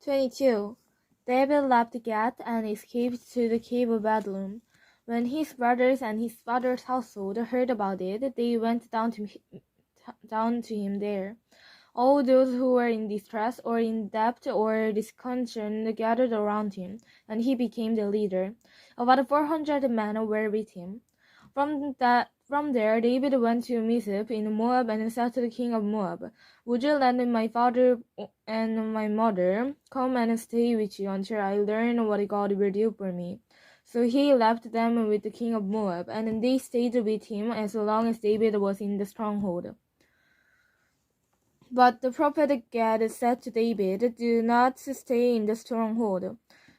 22. David left Gath and escaped to the cave of Adullam. When his brothers and his father's household heard about it, they went down to him there. All those who were in distress or in debt or discontent gathered around him, and he became the leader. About 400 men were with him. From there, David went to Mizpah in Moab and said to the king of Moab, "Would you let my father and my mother come and stay with you until I learn what God will do for me?" So he left them with the king of Moab, and they stayed with him as long as David was in the stronghold. But the prophet Gad said to David, "Do not stay in the stronghold.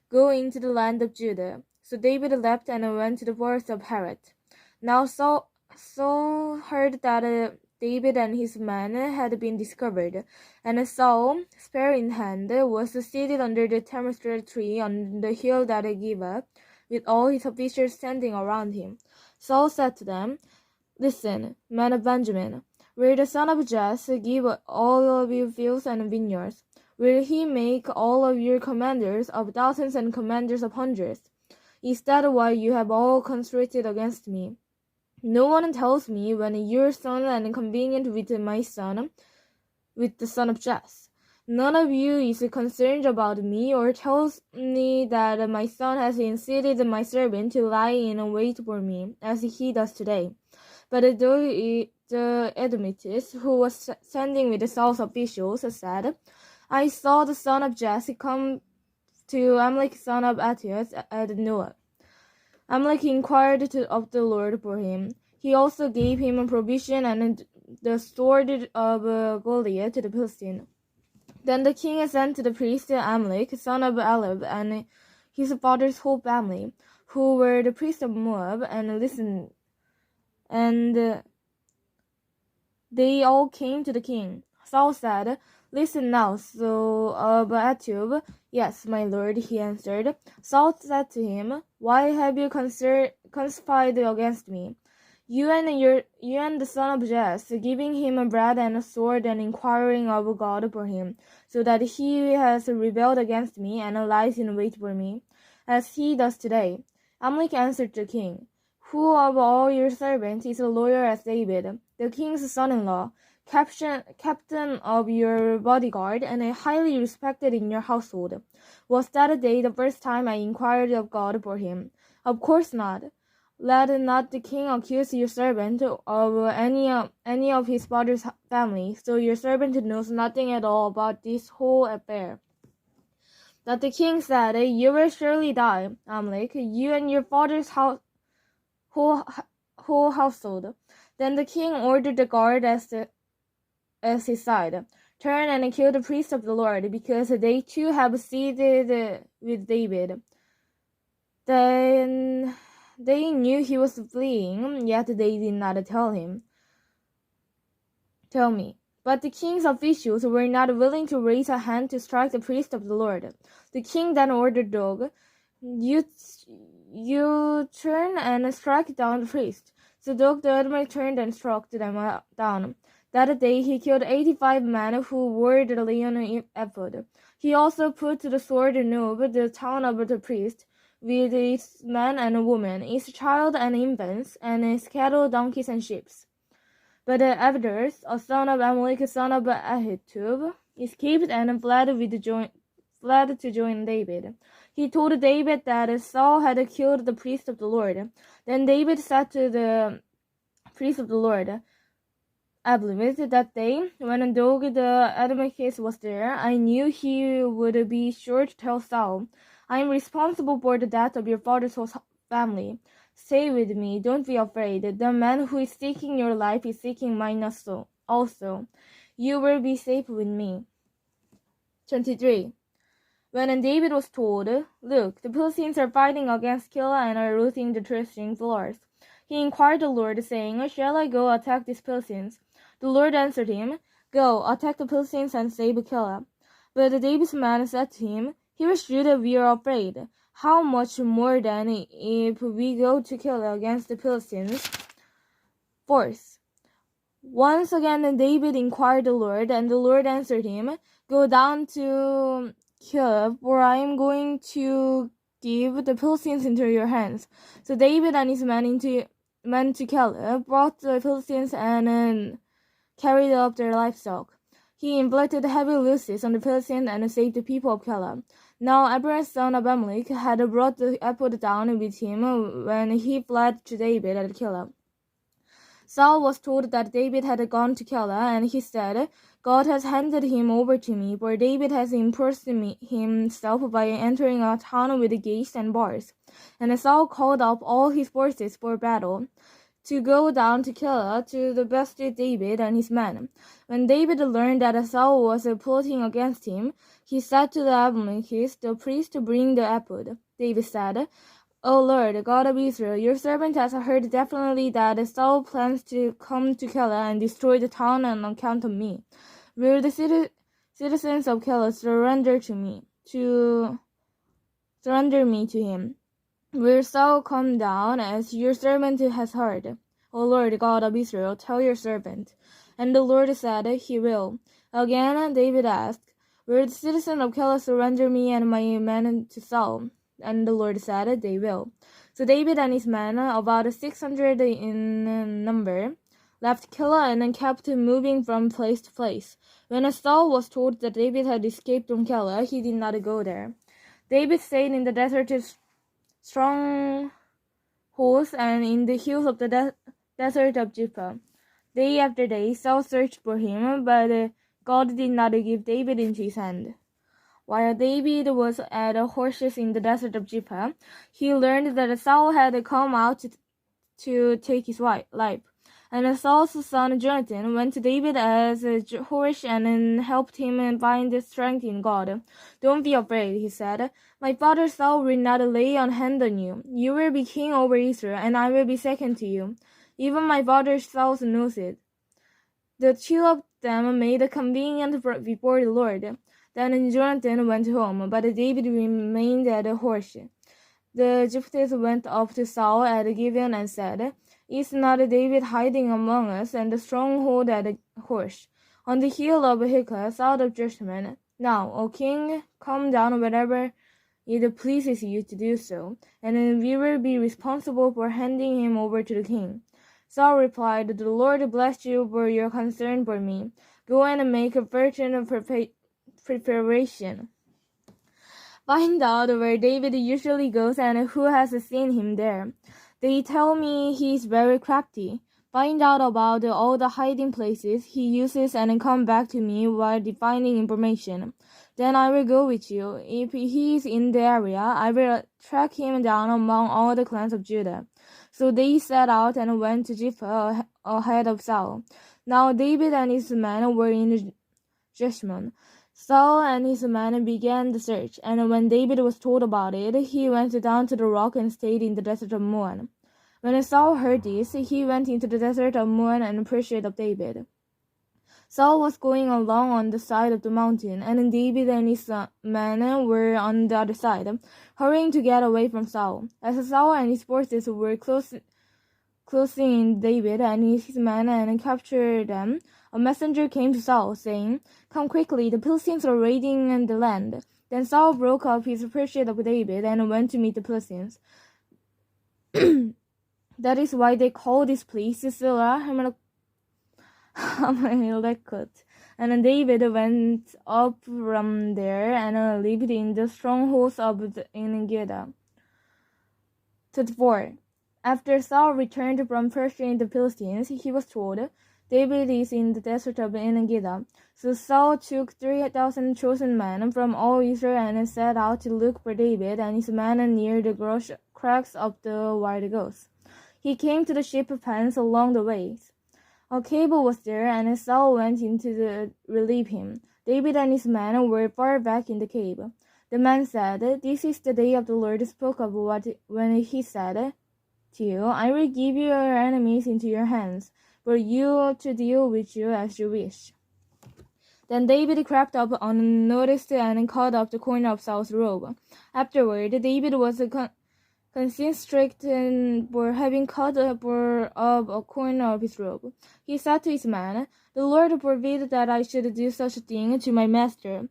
Go into the land of Judah." So David left and went to the forest of Herath. Now Saul heard that David and his men had been discovered, and Saul, spear in hand, was seated under the tamarisk tree on the hill that Gibeah, with all his officers standing around him. Saul said to them, "Listen, men of Benjamin, will the son of Jesse give all of you fields and vineyards? Will he make all of you commanders of thousands and commanders of hundreds? Is that why you have all conspirated against me? No one tells me when your son and convenient with my son, with the son of Jesse. None of you is concerned about me or tells me that my son has incited my servant to lie in wait for me, as he does today." But the Edomites, who was standing with Saul's officials, said, "I saw the son of Jesse come to Amalek son of Atias at Noah. Amalek inquired of the Lord for him. He also gave him provision and the sword of Goliath the Philistine." Then the king sent the priest Amalek, son of Eliab, and his father's whole family, who were the priests of Moab, and listened. And they all came to the king. Saul said, "Listen now, so of Atub." "Yes, my lord," he answered. Saul said to him, "Why have you conspired against me? You and the son of Jesse, giving him bread and a sword and inquiring of God for him, so that he has rebelled against me and lies in wait for me, as he does today." Amalek answered the king, "Who of all your servants is a lawyer as David, the king's son-in-law, captain of your bodyguard, and highly respected in your household? Was that day the first time I inquired of God for him? Of course not. Let not the king accuse your servant of any of his father's family, so your servant knows nothing at all about this whole affair." But the king said, "You will surely die, Amalek, you and your father's whole household." Then the king ordered the guard as his side, "Turn and kill the priests of the Lord, because they too have sided with David." Then they knew he was fleeing, yet they did not tell me. But the king's officials were not willing to raise a hand to strike the priest of the Lord. The king then ordered Doeg, You turn and strike down the priest." So Doeg the Edomite turned and struck them down. That day he killed 85 men who wore the lion ephod. He also put to the sword Nob, the town of the priest, with its men and women, its child and infants, and its cattle, donkeys, and sheep. But Abder, a son of Amalek, son of Ahitub, escaped and fled to join David. He told David that Saul had killed the priest of the Lord. Then David said to the priest of the Lord, Abimelech, that day, when Doeg the Edomite was there, I knew he would be sure to tell Saul, "I am responsible for the death of your father's whole family. Stay with me, don't be afraid. The man who is seeking your life is seeking mine also. You will be safe with me." 23. When David was told, "Look, the Philistines are fighting against Keilah and are looting the threshing floors," he inquired the Lord, saying, "Shall I go attack these Philistines?" The Lord answered him, "Go, attack the Philistines and save Keilah." But David's man said to him, "Here is Judah, we are afraid. How much more then if we go to Keilah against the Philistines?" 4. Once again David inquired the Lord, and the Lord answered him, "Go down to kill, for I am going to give the Philistines into your hands. So David and his men to kill brought the Philistines and carried up their livestock. He inflicted heavy losses on the Philistines and saved the people of Keilah. Now Abraham's son Abimelech had brought the ephod down with him when he fled to David at Keilah. Saul was told that David had gone to Keilah, and he said, God has handed him over to me, for David has impressed himself by entering a town with gates and bars. And Saul called up all his forces for battle, to go down to Keilah to bested David and his men. When David learned that Saul was plotting against him, he said to the Abimelechite, the priest, to bring the ephod. David said, O Lord, God of Israel, your servant has heard definitely that Saul plans to come to Keilah and destroy the town on account of me. Will the citizens of Keilah surrender me to him? Will Saul come down as your servant has heard? O Lord, God of Israel, tell your servant. And the Lord said, He will. Again David asked, Will the citizens of Keilah surrender me and my men to Saul? And the Lord said, They will. So David and his men, about 600 in number, left Keilah and kept moving from place to place. When Saul was told that David had escaped from Keilah, he did not go there. David stayed in the desert strongholds and in the hills of the desert of Judah. Day after day, Saul searched for him, but God did not give David into his hand. While David was at horses in the desert of Judah, he learned that Saul had come out to take his life. And Saul's son Jonathan went to David as a horse and helped him find strength in God. Don't be afraid, he said. My father Saul will not lay a hand on you. You will be king over Israel, and I will be second to you. Even my father Saul knows it. The two of them made a convenient before the Lord. Then Jonathan went home, but David remained at the horse. The Jephthahs went up to Saul at Gibeon and said, Is not David hiding among us and the stronghold at the horse, on the hill of Hilkiah, south of Jerusalem? Now, O king, come down wherever it pleases you to do so, and we will be responsible for handing him over to the king. Saul replied, The Lord bless you for your concern for me. Go and make a certain preparation. Find out where David usually goes and who has seen him there. They tell me he is very crafty. Find out about all the hiding places he uses and come back to me while finding information. Then I will go with you. If he is in the area, I will track him down among all the clans of Judah. So they set out and went to Jephtha ahead of Saul. Now David and his men were in Jeshimon. Saul and his men began the search, and when David was told about it, he went down to the rock and stayed in the desert of Moab. When Saul heard this, he went into the desert of Moab and pursued of David. Saul was going along on the side of the mountain, and David and his men were on the other side, hurrying to get away from Saul. As Saul and his forces were closing in David and his men and captured them, a messenger came to Saul, saying, Come quickly, the Philistines are raiding the land. Then Saul broke up his pursuit of David and went to meet the Philistines. That is why they call this place Sisera Hamelekot. And David went up from there and lived in the strongholds of En-gedi. 34. After Saul returned from pursuing the Philistines, he was told, David is in the desert of En-gedi. So Saul took 3,000 chosen men from all Israel and set out to look for David and his men near the cracks of the wild goats. He came to the sheep pens along the ways. A cave was there, and Saul went in to relieve him. David and his men were far back in the cave. The man said, This is the day of the Lord spoke of when he said to you, I will give your enemies into your hands, for you to deal with you as you wish. Then David crept up unnoticed and caught up the corner of Saul's robe. Afterward, David was constrained for having caught up a corner of his robe. He said to his man, The Lord forbid that I should do such a thing to my master.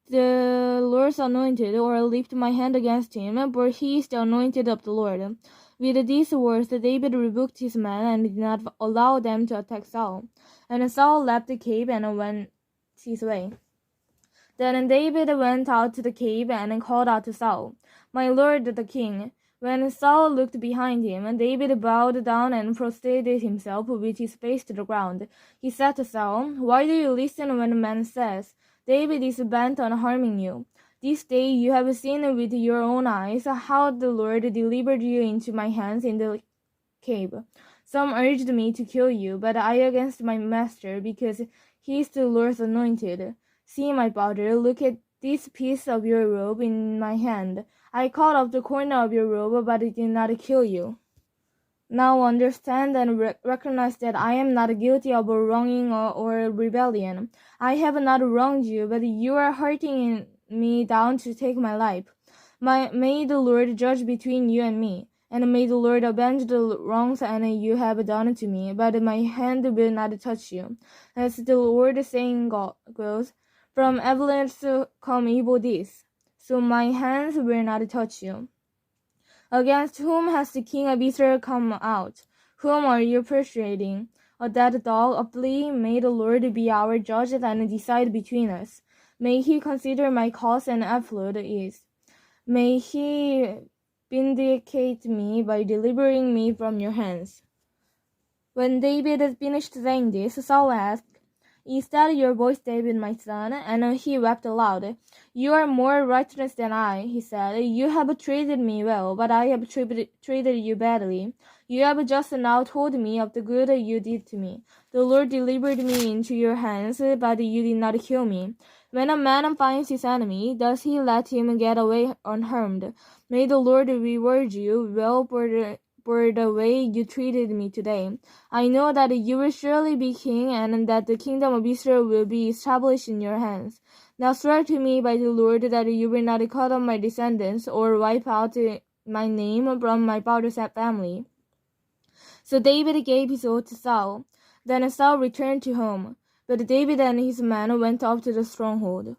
The Lord's anointed, or lift my hand against him, for he is the anointed of the Lord. With these words, David rebuked his men and did not allow them to attack Saul. And Saul left the cave and went his way. Then David went out to the cave and called out to Saul, "My lord the king." When Saul looked behind him, David bowed down and prostrated himself with his face to the ground. He said to Saul, "Why do you listen when a man says, 'David is bent on harming you'? This day you have seen with your own eyes how the Lord delivered you into my hands in the cave. Some urged me to kill you, but I against my master, because he is the Lord's anointed. See, my brother, look at this piece of your robe in my hand. I cut off the corner of your robe, but it did not kill you. Now understand and recognize that I am not guilty of wronging or rebellion. I have not wronged you, but you are hurting me down to take my life. May the Lord judge between you and me, and may the Lord avenge the wrongs you have done to me, but my hand will not touch you. As the Lord saying goes, from violence come evil deeds, so my hands will not touch you. Against whom has the king of Israel come out? Whom are you persuading? A dead dog, a flea? May the Lord be our judge and decide between us. May he consider my cause and affluent is. May he vindicate me by delivering me from your hands." When David had finished saying this, Saul asked, "Is that your voice, David, my son?" And he wept aloud. "You are more righteous than I," he said. "You have treated me well, but I have treated you badly. You have just now told me of the good you did to me. The Lord delivered me into your hands, but you did not kill me. When a man finds his enemy, does he let him get away unharmed? May the Lord reward you well for the way you treated me today. I know that you will surely be king, and that the kingdom of Israel will be established in your hands. Now swear to me by the Lord that you will not cut off my descendants or wipe out my name from my father's family." So David gave his oath to Saul. Then Saul returned to home, but David and his men went up to the stronghold.